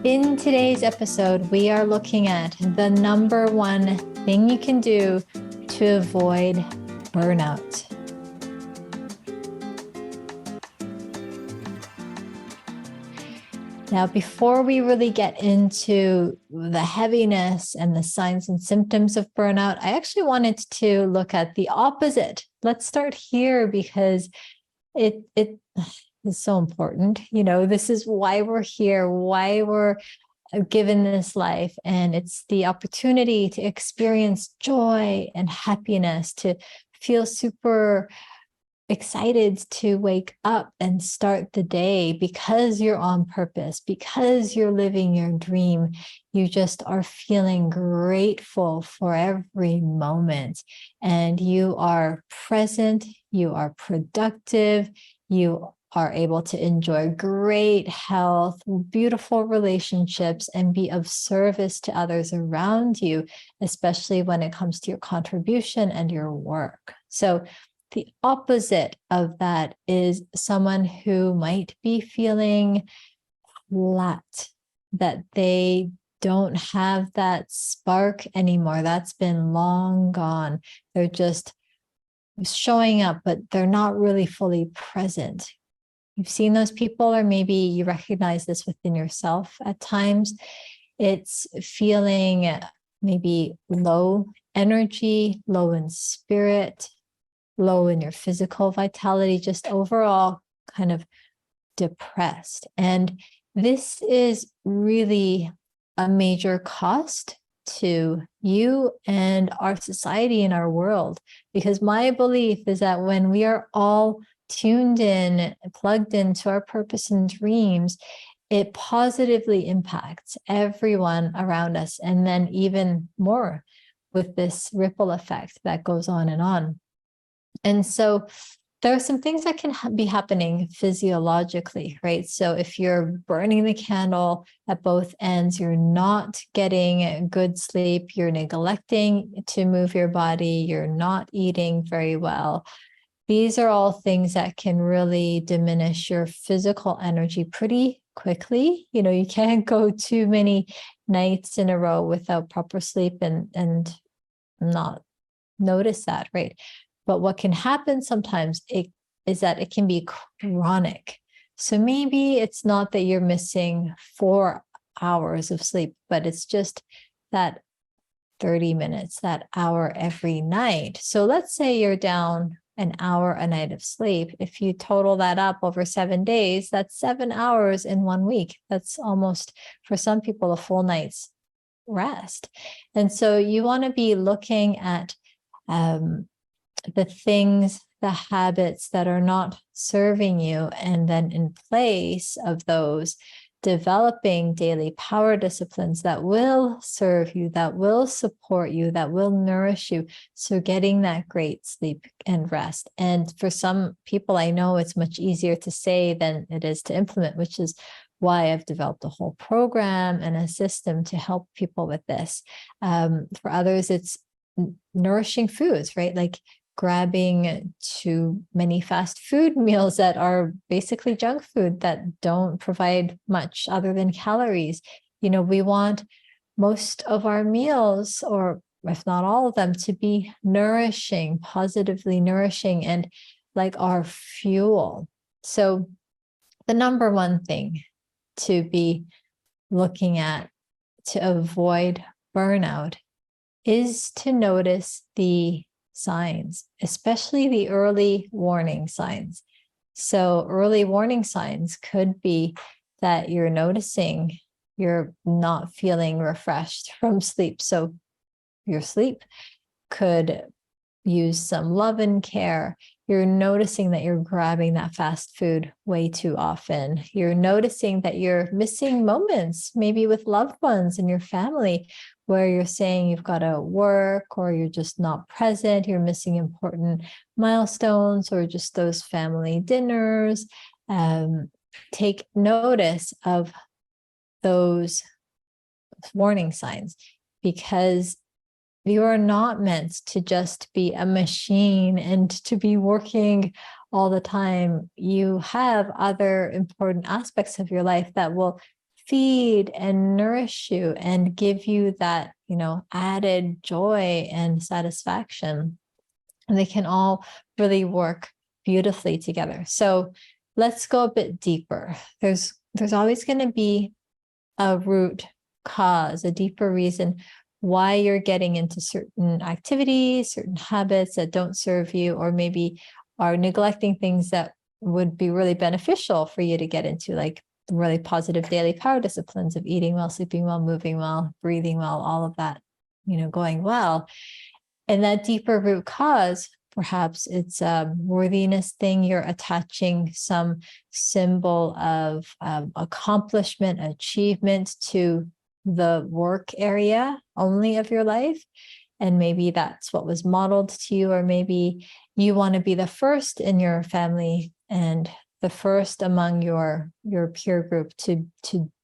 In today's episode, we are looking at the number one thing you can do to avoid burnout. Now, before we really get into the heaviness and the signs and symptoms of burnout, I actually wanted to look at the opposite. Let's start here because it is so important. This is why we're here, why we're given this life. And it's the opportunity to experience joy and happiness, to feel super excited to wake up and start the day because you're on purpose, because you're living your dream. You just are feeling grateful for every moment, and you are present, you are productive, you are able to enjoy great health, beautiful relationships, and be of service to others around you, especially when it comes to your contribution and your work. So the opposite of that is someone who might be feeling flat, that they don't have that spark anymore. That's been long gone. They're just showing up, but they're not really fully present. You've seen those people, or maybe you recognize this within yourself at times. It's feeling maybe low energy, low in spirit, low in your physical vitality, just overall kind of depressed. And this is really a major cost to you and our society and our world, because my belief is that when we are all tuned in, plugged into our purpose and dreams, it positively impacts everyone around us. And then even more with this ripple effect that goes on and on. And so there are some things that can be happening physiologically, right? So if you're burning the candle at both ends, you're not getting good sleep, you're neglecting to move your body, you're not eating very well. These are all things that can really diminish your physical energy pretty quickly. You can't go too many nights in a row without proper sleep and not notice that, right? But what can happen sometimes is that it can be chronic. So maybe it's not that you're missing 4 hours of sleep, but it's just that 30 minutes, that hour every night. So let's say you're down an hour a night of sleep. If you total that up over 7 days, that's 7 hours in 1 week. That's almost, for some people, a full night's rest. And so you want to be looking at the things, the habits that are not serving you, and then in place of those, developing daily power disciplines that will serve you, that will support you, that will nourish you. So getting that great sleep and rest. And for some people, I know it's much easier to say than it is to implement, which is why I've developed a whole program and a system to help people with this. For others, it's nourishing foods, right? Like grabbing too many fast food meals that are basically junk food that don't provide much other than calories. We want most of our meals, or if not all of them, to be nourishing, positively nourishing, and like our fuel. So the number one thing to be looking at to avoid burnout is to notice the signs, especially the early warning signs. So early warning signs could be that you're noticing you're not feeling refreshed from sleep. So your sleep could use some love and care. You're noticing that you're grabbing that fast food way too often. You're noticing that you're missing moments, maybe with loved ones and your family, where you're saying you've got to work, or you're just not present. You're missing important milestones or just those family dinners. Take notice of those warning signs, because you are not meant to just be a machine and to be working all the time. You have other important aspects of your life that will feed and nourish you and give you that, added joy and satisfaction. And they can all really work beautifully together. So let's go a bit deeper. There's always going to be a root cause, a deeper reason why you're getting into certain activities, certain habits that don't serve you, or maybe are neglecting things that would be really beneficial for you to get into, like really positive daily power disciplines of eating well, sleeping well, moving well, breathing well, all of that, going well. And that deeper root cause, perhaps it's a worthiness thing. You're attaching some symbol of accomplishment, achievement to the work area only of your life. And maybe that's what was modeled to you, or maybe you want to be the first in your family and the first among your peer group to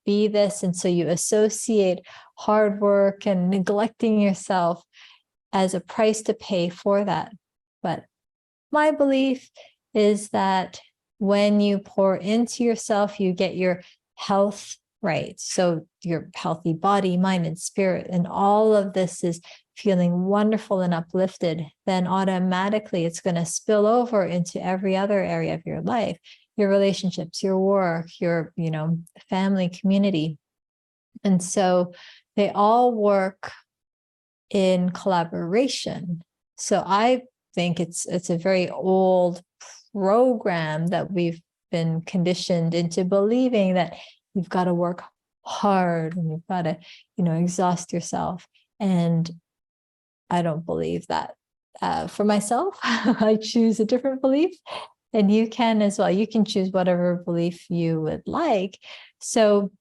be this. And so you associate hard work and neglecting yourself as a price to pay for that. But my belief is that when you pour into yourself, you get your health right. So your healthy body, mind, and spirit, and all of this is feeling wonderful and uplifted, then automatically it's going to spill over into every other area of your life, your relationships, your work, your, family, community. And so they all work in collaboration. So I think it's a very old program that we've been conditioned into believing that you've got to work hard and you've got to, exhaust yourself. And I don't believe that. For myself, I choose a different belief, and you can as well. You can choose whatever belief you would like. So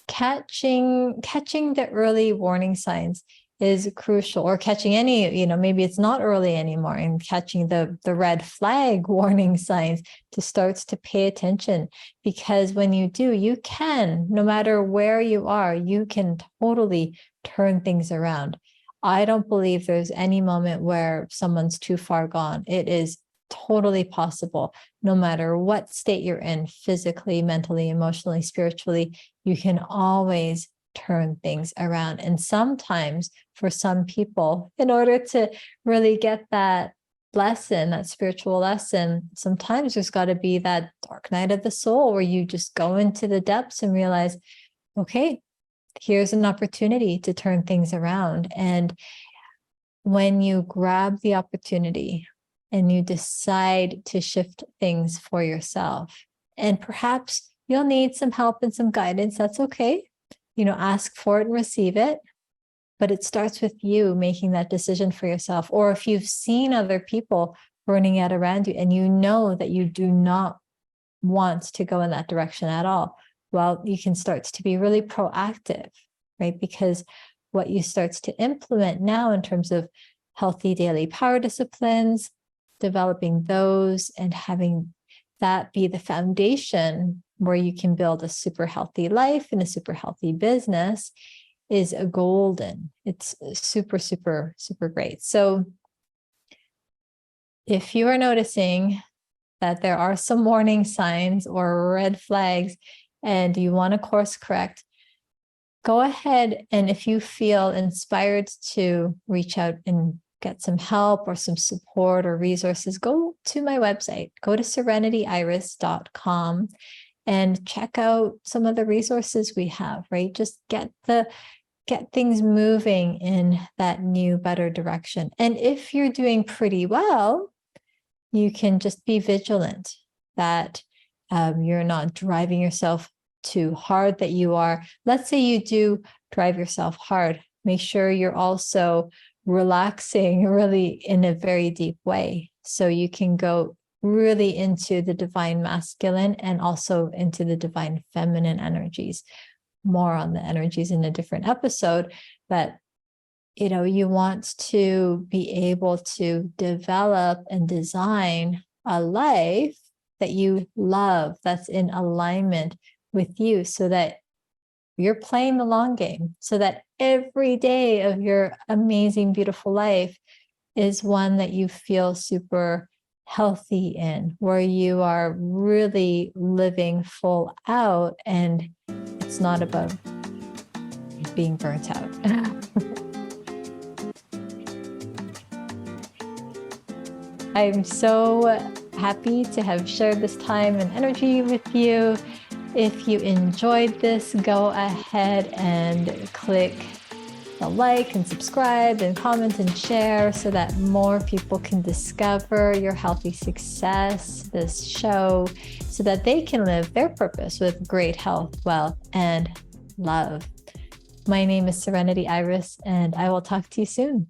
catching the early warning signs is crucial, or catching any, maybe it's not early anymore, and catching the red flag warning signs to start to pay attention. Because when you do, you can, no matter where you are, you can totally turn things around. I don't believe there's any moment where someone's too far gone. It is totally possible. No matter what state you're in, physically, mentally, emotionally, spiritually, you can always turn things around. And sometimes for some people, in order to really get that lesson, that spiritual lesson, sometimes there's got to be that dark night of the soul where you just go into the depths and realize, okay, here's an opportunity to turn things around. And when you grab the opportunity and you decide to shift things for yourself, and perhaps you'll need some help and some guidance, that's okay. Ask for it and receive it. But it starts with you making that decision for yourself. Or if you've seen other people burning out around you and you know that you do not want to go in that direction at all, well, you can start to be really proactive, right? Because what you start to implement now in terms of healthy daily power disciplines, developing those and having that be the foundation where you can build a super healthy life and a super healthy business is a golden. It's super, super, super great. So if you are noticing that there are some warning signs or red flags and you want to course correct, go ahead. And if you feel inspired to reach out and get some help or some support or resources, go to my website, go to serenityiris.com and check out some of the resources we have, right? Just get things moving in that new, better direction. And if you're doing pretty well, you can just be vigilant that you're not driving yourself too hard, that you are, let's say you do drive yourself hard, make sure you're also relaxing really in a very deep way. So you can go really into the divine masculine and also into the divine feminine energies. More on the energies in a different episode, but you want to be able to develop and design a life that you love, that's in alignment with you, so that you're playing the long game, so that every day of your amazing, beautiful life is one that you feel super healthy in, where you are really living full out and It's not about being burnt out. I'm so happy to have shared this time and energy with you. If you enjoyed this, go ahead and click the like and subscribe and comment and share so that more people can discover your healthy success, this show, so that they can live their purpose with great health, wealth, and love. My name is Serenity Iris, and I will talk to you soon.